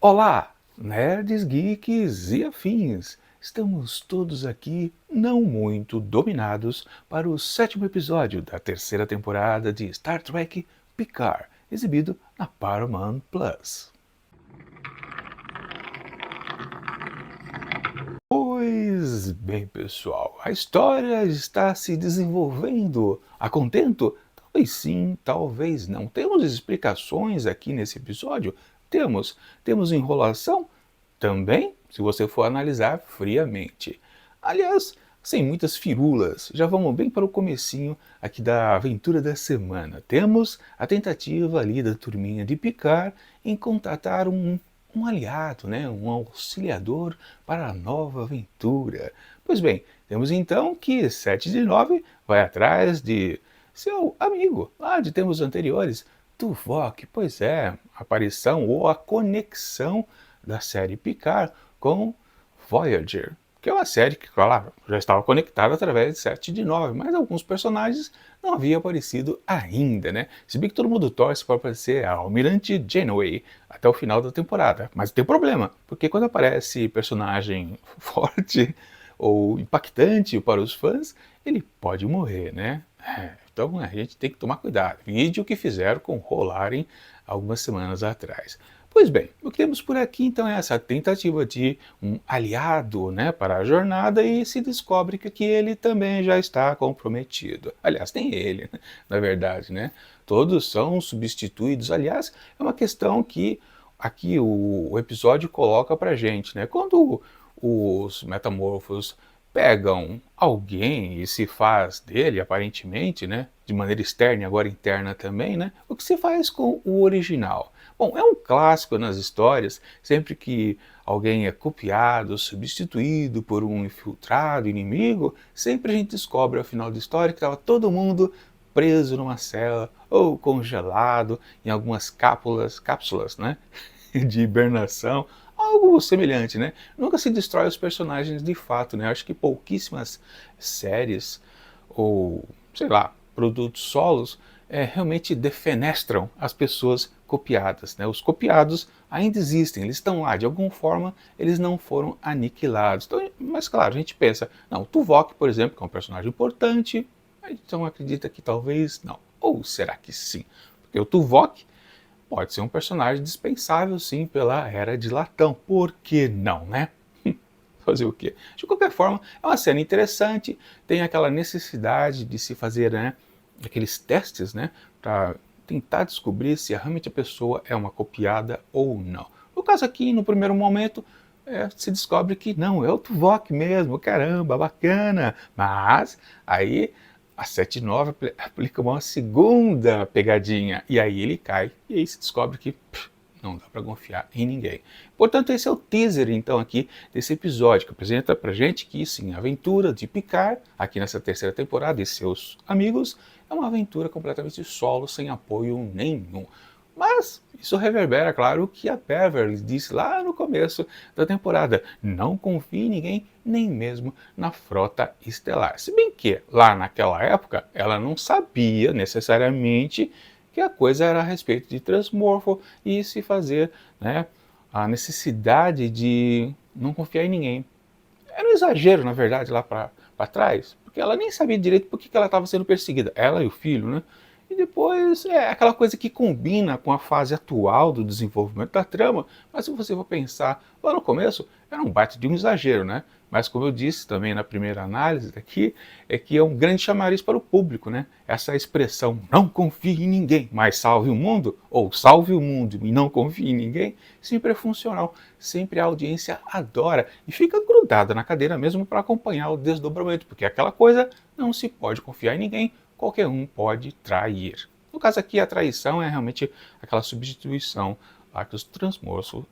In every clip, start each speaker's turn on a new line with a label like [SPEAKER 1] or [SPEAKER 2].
[SPEAKER 1] Olá, nerds, geeks e afins! Estamos todos aqui, não muito dominados, para o sétimo episódio da terceira temporada de Star Trek Picard, exibido na Paramount Plus. Pois bem, pessoal, a história está se desenvolvendo a contento? Talvez sim, talvez não. Temos explicações aqui nesse episódio? Temos enrolação? Também, se você for analisar friamente. Aliás, sem muitas firulas, já vamos bem para o comecinho aqui da aventura da semana. Temos a tentativa ali da turminha de Picard em contatar um aliado, né? Um auxiliador para a nova aventura. Pois bem, temos então que 7 de 9 vai atrás de seu amigo lá de tempos anteriores, Tuvok. Pois é, a aparição ou a conexão da série Picard com Voyager, que é uma série que, claro, já estava conectada através de 7 de 9, mas alguns personagens não haviam aparecido ainda, né? Se bem que todo mundo torce para aparecer a Almirante Janeway até o final da temporada. Mas tem problema, porque quando aparece personagem forte ou impactante para os fãs, ele pode morrer, né? Então a gente tem que tomar cuidado. Vídeo que fizeram com Rolaren algumas semanas atrás. Pois bem, o que temos por aqui então é essa tentativa de um aliado, né, para a jornada, e se descobre que ele também já está comprometido. Aliás, tem ele, né, na verdade, né? Todos são substituídos. Aliás, é uma questão que aqui o episódio coloca pra gente, né? Quando os metamorfos pegam alguém e se faz dele, aparentemente, né, de maneira externa e agora interna também, né, o que se faz com o original? Bom, é um clássico nas histórias, sempre que alguém é copiado, substituído por um infiltrado inimigo, sempre a gente descobre ao final da história que estava todo mundo preso numa cela ou congelado em algumas cápsulas, né, de hibernação, algo semelhante, né? Nunca se destrói os personagens de fato, né? Acho que pouquíssimas séries ou, sei lá, produtos solos realmente defenestram as pessoas copiadas, né? Os copiados ainda existem, eles estão lá, de alguma forma eles não foram aniquilados. Então, mas claro, a gente pensa, não, o Tuvok, por exemplo, que é um personagem importante, então acredita que talvez não. Ou será que sim? Porque o Tuvok pode ser um personagem dispensável, sim, pela Era de Latão. Por que não, né? Fazer o quê? De qualquer forma, é uma cena interessante, tem aquela necessidade de se fazer, né, aqueles testes, né, para tentar descobrir se realmente a pessoa é uma copiada ou não. No caso aqui, no primeiro momento, se descobre que não, é o Tuvok mesmo, caramba, bacana. Mas aí a 79 aplica uma segunda pegadinha e aí ele cai e aí se descobre que não dá para confiar em ninguém. Portanto, esse é o teaser então aqui desse episódio que apresenta pra gente que sim, a aventura de Picard aqui nessa terceira temporada e seus amigos é uma aventura completamente solo, sem apoio nenhum. Mas isso reverbera, claro, o que a Beverly disse lá no começo da temporada. Não confie em ninguém, nem mesmo na frota estelar. Se bem que, lá naquela época, ela não sabia necessariamente que a coisa era a respeito de transmorfo e se fazer, né, a necessidade de não confiar em ninguém. Era um exagero, na verdade, lá para trás, porque ela nem sabia direito por que ela estava sendo perseguida, ela e o filho, né? E depois é aquela coisa que combina com a fase atual do desenvolvimento da trama, mas se você for pensar, lá no começo era um baita de um exagero, né? Mas como eu disse também na primeira análise daqui, é que é um grande chamariz para o público, né? Essa expressão, não confie em ninguém, mas salve o mundo, ou salve o mundo e não confie em ninguém, sempre é funcional, sempre a audiência adora e fica grudada na cadeira mesmo para acompanhar o desdobramento, porque aquela coisa, não se pode confiar em ninguém, qualquer um pode trair. No caso aqui, a traição é realmente aquela substituição lá que transmorfos,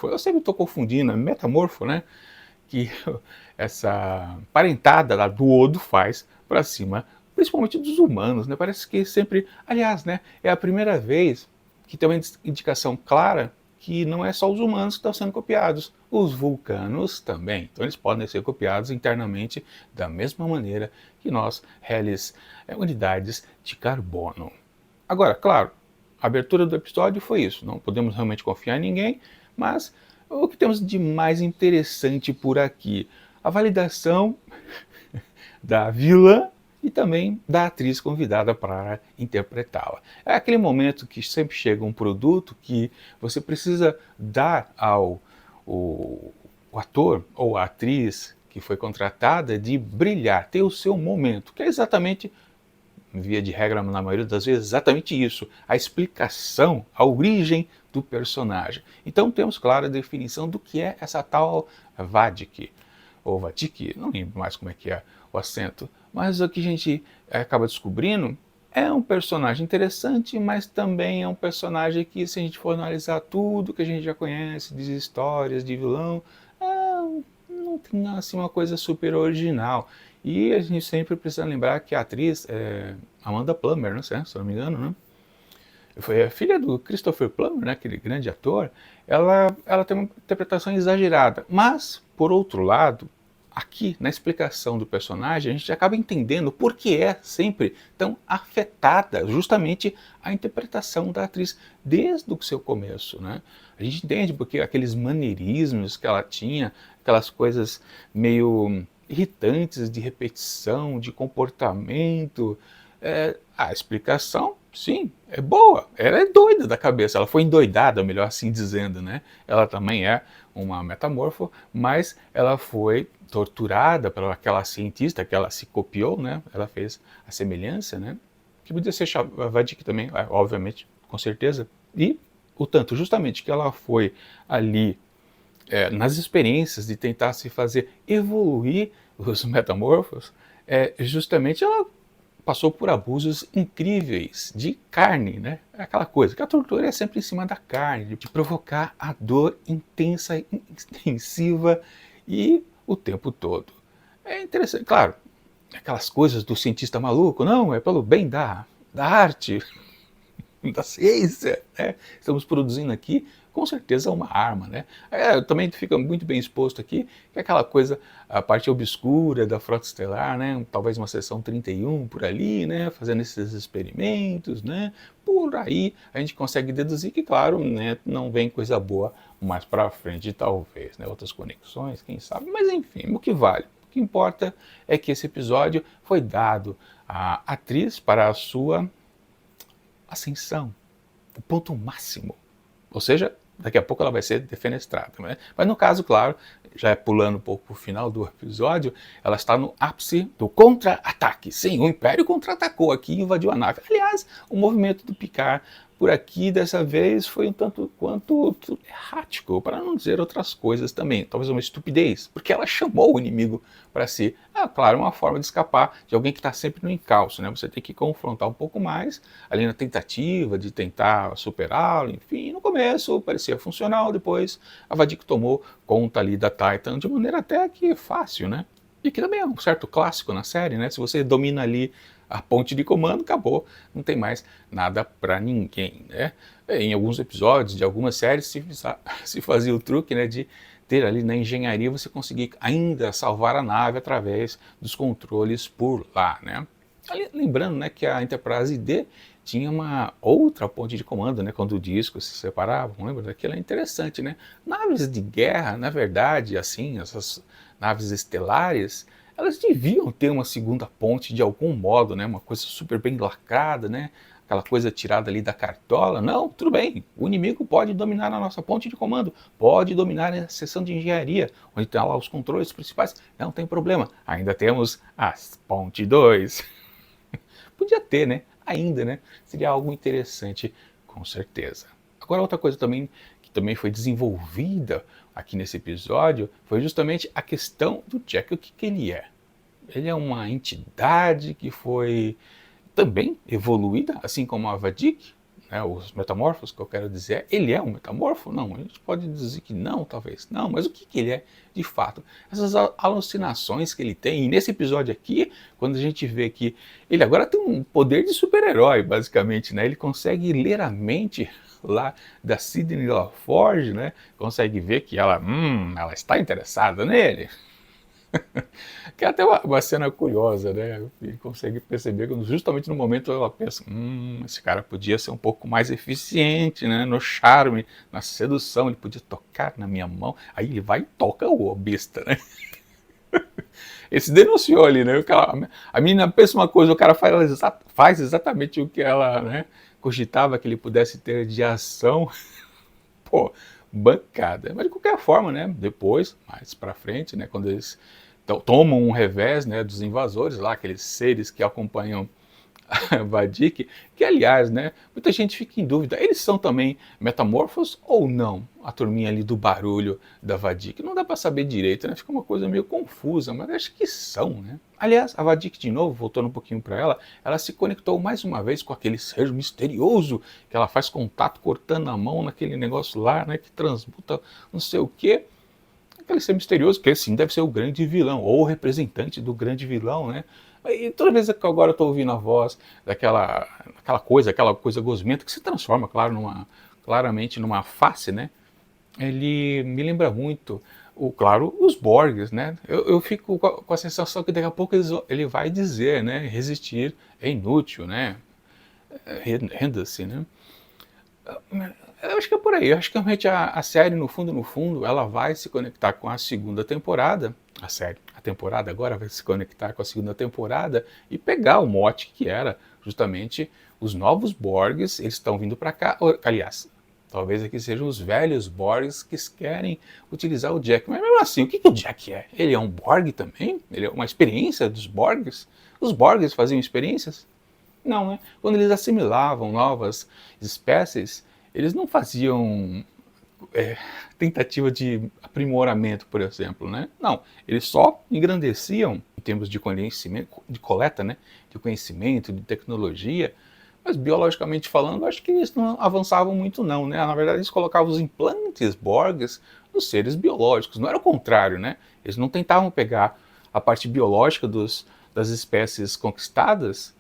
[SPEAKER 1] eu sempre estou confundindo, é metamorfo, né? Que essa parentada lá do Odo faz para cima, principalmente dos humanos, né? Parece que sempre, aliás, né? É a primeira vez que tem uma indicação clara que não é só os humanos que estão sendo copiados, os vulcanos também. Então eles podem ser copiados internamente da mesma maneira que nós, réis unidades de carbono. Agora, claro, A abertura do episódio foi isso, não podemos realmente confiar em ninguém, mas o que temos de mais interessante por aqui? A validação da vilã e também da atriz convidada para interpretá-la. É aquele momento que sempre chega um produto que você precisa dar ao o ator ou a atriz que foi contratada de brilhar, ter o seu momento, que é exatamente, via de regra, na maioria das vezes, exatamente isso, a explicação, a origem do personagem. Então temos clara definição do que é essa tal Vadik, ou Vadik, não lembro mais como é que é o acento, mas o que a gente acaba descobrindo é um personagem interessante, mas também é um personagem que, se a gente for analisar tudo que a gente já conhece, de histórias, de vilão, não tem assim uma coisa super original. E a gente sempre precisa lembrar que a atriz é Amanda Plummer, não sei, se eu não me engano, né? Foi a filha do Christopher Plummer, né, aquele grande ator. Ela tem uma interpretação exagerada, mas, por outro lado, aqui na explicação do personagem, a gente acaba entendendo por que é sempre tão afetada justamente a interpretação da atriz desde o seu começo, né? A gente entende porque aqueles maneirismos que ela tinha, aquelas coisas meio irritantes de repetição, de comportamento, a explicação, sim, é boa. Ela é doida da cabeça, ela foi endoidada, melhor assim dizendo, né? Ela também é uma metamorfo, mas ela foi torturada por aquela cientista que ela se copiou, né? Ela fez a semelhança, né? Que podia ser Vadik também, obviamente, com certeza. E o tanto justamente que ela foi ali nas experiências de tentar se fazer evoluir os metamorfos, justamente ela passou por abusos incríveis de carne, né? É aquela coisa, que a tortura é sempre em cima da carne, de provocar a dor intensa, intensiva e o tempo todo. É interessante, claro, aquelas coisas do cientista maluco, não, é pelo bem da arte, da ciência, né? Estamos produzindo aqui, com certeza, uma arma, né? Também fica muito bem exposto aqui, que é aquela coisa, a parte obscura da frota estelar, né? Talvez uma seção 31 por ali, né? Fazendo esses experimentos, né? Por aí a gente consegue deduzir que, claro, né, não vem coisa boa mais para frente, talvez, né? Outras conexões, quem sabe, mas enfim, o que vale. O que importa é que esse episódio foi dado à atriz para a sua ascensão, o ponto máximo. Ou seja, daqui a pouco ela vai ser defenestrada. Né? Mas no caso, claro, já pulando um pouco para o final do episódio, ela está no ápice do contra-ataque. Sim, o Império contra-atacou aqui e invadiu a nave. Aliás, o movimento do Picard por aqui dessa vez foi um tanto quanto errático, para não dizer outras coisas também. Talvez uma estupidez, porque ela chamou o inimigo para si. Claro, uma forma de escapar de alguém que está sempre no encalço, né? Você tem que confrontar um pouco mais, ali na tentativa de tentar superá-lo, enfim. No começo parecia funcional, depois a Vadik tomou conta ali da Titan de maneira até que fácil, né? E que também é um certo clássico na série, né? Se você domina ali a ponte de comando, acabou, não tem mais nada para ninguém, né? Em alguns episódios de algumas séries se fazia o truque, né, de ter ali na engenharia você conseguir ainda salvar a nave através dos controles por lá, né? Lembrando, né, que a Enterprise D tinha uma outra ponte de comando, né, quando o disco se separava, lembra daquilo? É interessante, né? Naves de guerra, na verdade, assim, essas naves estelares, elas deviam ter uma segunda ponte de algum modo, né? Uma coisa super bem lacrada, né? Aquela coisa tirada ali da cartola. Não, tudo bem, o inimigo pode dominar a nossa ponte de comando, pode dominar a seção de engenharia, onde tem lá os controles principais, não tem problema. Ainda temos a ponte 2. Podia ter, né? Ainda, né? Seria algo interessante, com certeza. Agora, outra coisa também que também foi desenvolvida aqui nesse episódio foi justamente a questão do Jack, o que ele é. Ele é uma entidade que foi também evoluída, assim como a Vadik, né, os metamorfos, que eu quero dizer. Ele é um metamorfo? Não, a gente pode dizer que não, talvez. Não, mas o que ele é de fato? Essas alucinações que ele tem, e nesse episódio aqui, quando a gente vê que ele agora tem um poder de super-herói, basicamente, né? Ele consegue ler a mente lá da Sydney LaForge, né? Consegue ver que ela está interessada nele. Que é até uma cena curiosa, né? Ele consegue perceber que justamente no momento ela pensa, esse cara podia ser um pouco mais eficiente, né? No charme, na sedução, ele podia tocar na minha mão. Aí ele vai e toca o besta, né? Ele se denunciou ali, né? A menina pensa uma coisa, o cara faz exatamente o que ela, né, cogitava que ele pudesse ter de ação. Pô, bancada. Mas de qualquer forma, né, depois, mais pra frente, né, quando eles tomam um revés, né, dos invasores lá, aqueles seres que acompanham Vadik, que aliás, né, muita gente fica em dúvida, eles são também metamorfos ou não? A turminha ali do barulho da Vadik, não dá para saber direito, né, fica uma coisa meio confusa, mas acho que são, né. Aliás, a Vadik de novo, voltando um pouquinho para ela se conectou mais uma vez com aquele ser misterioso, que ela faz contato cortando a mão naquele negócio lá, né, que transmuta não sei o que, aquele ser misterioso, que sim deve ser o grande vilão, ou o representante do grande vilão, né? E toda vez que agora eu estou ouvindo a voz aquela coisa gosmenta, que se transforma, claro, claramente numa face, né? Ele me lembra muito, claro, os Borgs, né? Eu fico com a sensação que daqui a pouco ele vai dizer, né? Resistir é inútil, né? Renda-se, né? Eu acho que é por aí. Eu acho que realmente a série, no fundo, ela vai se conectar com a segunda temporada. A temporada agora vai se conectar com a segunda temporada e pegar o mote que era justamente os novos Borgs, eles estão vindo para cá. Aliás, talvez aqui sejam os velhos Borgs que querem utilizar o Jack. Mas mesmo assim, o que o Jack é? Ele é um Borg também? Ele é uma experiência dos Borgs? Os Borgs faziam experiências? Não, né? Quando eles assimilavam novas espécies, eles não faziam tentativa de aprimoramento, por exemplo, né? Não, eles só engrandeciam em termos de conhecimento, de coleta, né? De conhecimento, de tecnologia, mas biologicamente falando, acho que eles não avançavam muito não, né? Na verdade, eles colocavam os implantes Borgs nos seres biológicos, não era o contrário, né? Eles não tentavam pegar a parte biológica das espécies conquistadas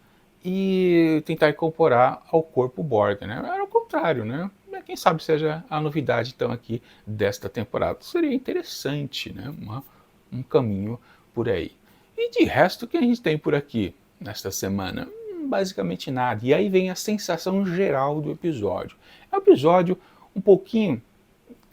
[SPEAKER 1] e tentar incorporar ao corpo Borg, né? Era o contrário, né? Quem sabe seja a novidade então aqui desta temporada. Seria interessante, né? Um caminho por aí. E de resto, o que a gente tem por aqui nesta semana? Basicamente nada. E aí vem a sensação geral do episódio. É um episódio um pouquinho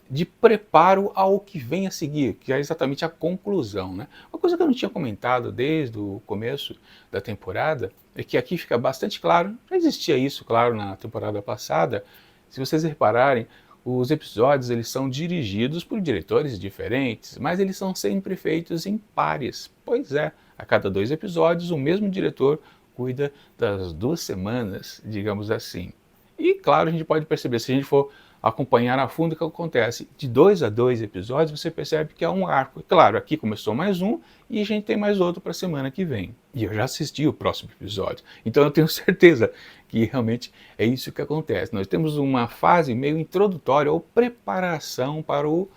[SPEAKER 1] de preparo ao que vem a seguir, que é exatamente a conclusão, né? Uma coisa que eu não tinha comentado desde o começo da temporada é que aqui fica bastante claro, já existia isso, claro, na temporada passada. Se vocês repararem, os episódios eles são dirigidos por diretores diferentes, mas eles são sempre feitos em pares. Pois é, a cada 2 episódios o mesmo diretor cuida das 2 semanas, digamos assim. E claro, a gente pode perceber, se a gente for acompanhar a fundo o que acontece, de 2 a 2 episódios, você percebe que é um arco. E claro, aqui começou mais um e a gente tem mais outro para a semana que vem. E eu já assisti o próximo episódio, então eu tenho certeza que realmente é isso que acontece. Nós temos uma fase meio introdutória ou preparação para o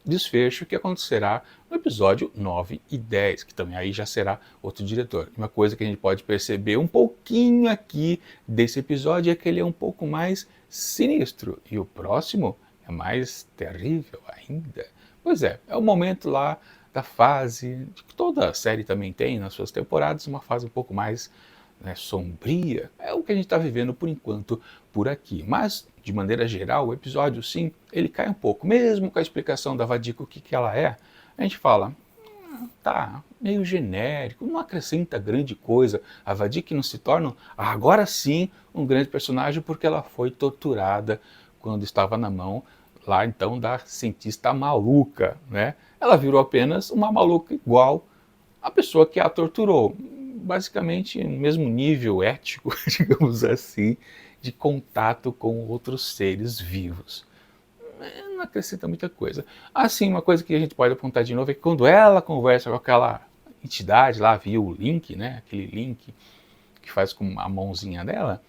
[SPEAKER 1] desfecho que acontecerá no episódio 9 e 10, que também aí já será outro diretor. Uma coisa que a gente pode perceber um pouquinho aqui desse episódio é que ele é um pouco mais sinistro, e o próximo é mais terrível ainda. Pois é o momento lá da fase, que toda a série também tem nas suas temporadas, uma fase um pouco mais, né, sombria. É o que a gente está vivendo por enquanto por aqui. Mas, de maneira geral, o episódio, sim, ele cai um pouco. Mesmo com a explicação da Vadik o que ela é, a gente fala, tá meio genérico, não acrescenta grande coisa. A Vadik não se torna, agora sim, um grande personagem porque ela foi torturada quando estava na mão lá então da cientista maluca, né? Ela virou apenas uma maluca igual a pessoa que a torturou. Basicamente, no mesmo nível ético, digamos assim, de contato com outros seres vivos. Não acrescenta muita coisa. Assim, uma coisa que a gente pode apontar de novo é que quando ela conversa com aquela entidade lá, via o link, né? Aquele link que faz com a mãozinha dela,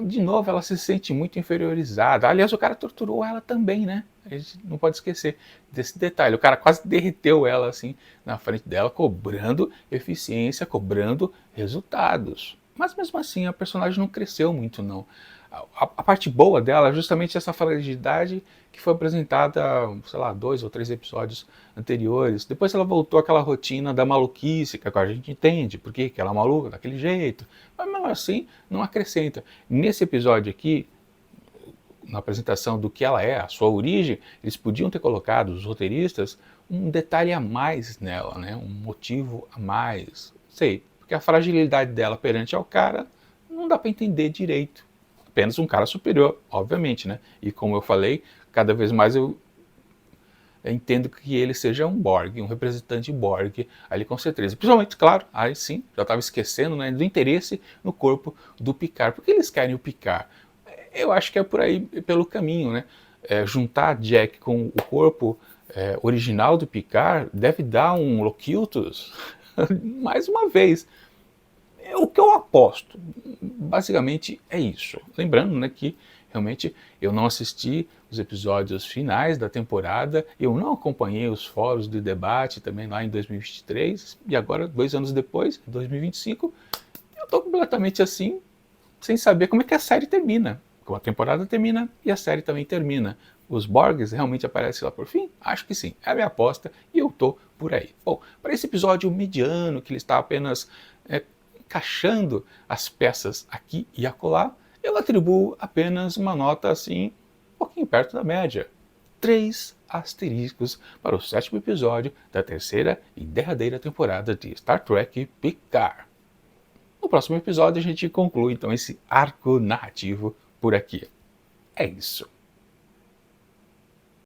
[SPEAKER 1] de novo ela se sente muito inferiorizada. Aliás, o cara torturou ela também, né? A gente não pode esquecer desse detalhe. O cara quase derreteu ela assim na frente dela, cobrando eficiência, cobrando resultados. Mas mesmo assim a personagem não cresceu muito não. A parte boa dela é justamente essa fragilidade que foi apresentada, sei lá, 2 ou 3 episódios anteriores. Depois ela voltou àquela rotina da maluquice, que agora a gente entende por que ela é maluca daquele jeito. Mas mesmo assim, não acrescenta. Nesse episódio aqui, na apresentação do que ela é, a sua origem, eles podiam ter colocado, os roteiristas, um detalhe a mais nela, né? Um motivo a mais. Sei, porque a fragilidade dela perante ao cara não dá para entender direito. Apenas um cara superior, obviamente, né? E como eu falei, cada vez mais eu entendo que ele seja um Borg, um representante Borg ali com certeza. Principalmente, claro, aí sim, já estava esquecendo, né, do interesse no corpo do Picard. Por que eles querem o Picard? Eu acho que é por aí, pelo caminho, né? Juntar Jack com o corpo original do Picard deve dar um Locutus mais uma vez. É o que eu aposto. Basicamente é isso. Lembrando, né, que realmente eu não assisti os episódios finais da temporada, eu não acompanhei os fóruns de debate também lá em 2023, e agora, 2 anos depois, em 2025, eu estou completamente assim, sem saber como é que a série termina. Como a temporada termina e a série também termina. Os Borgs realmente aparecem lá por fim? Acho que sim. É a minha aposta e eu tô por aí. Bom, para esse episódio mediano, que ele está apenas encaixando as peças aqui e acolá, eu atribuo apenas uma nota assim, um pouquinho perto da média. 3 asteriscos para o 7º episódio da terceira e derradeira temporada de Star Trek Picard. No próximo episódio a gente conclui então esse arco narrativo por aqui. É isso.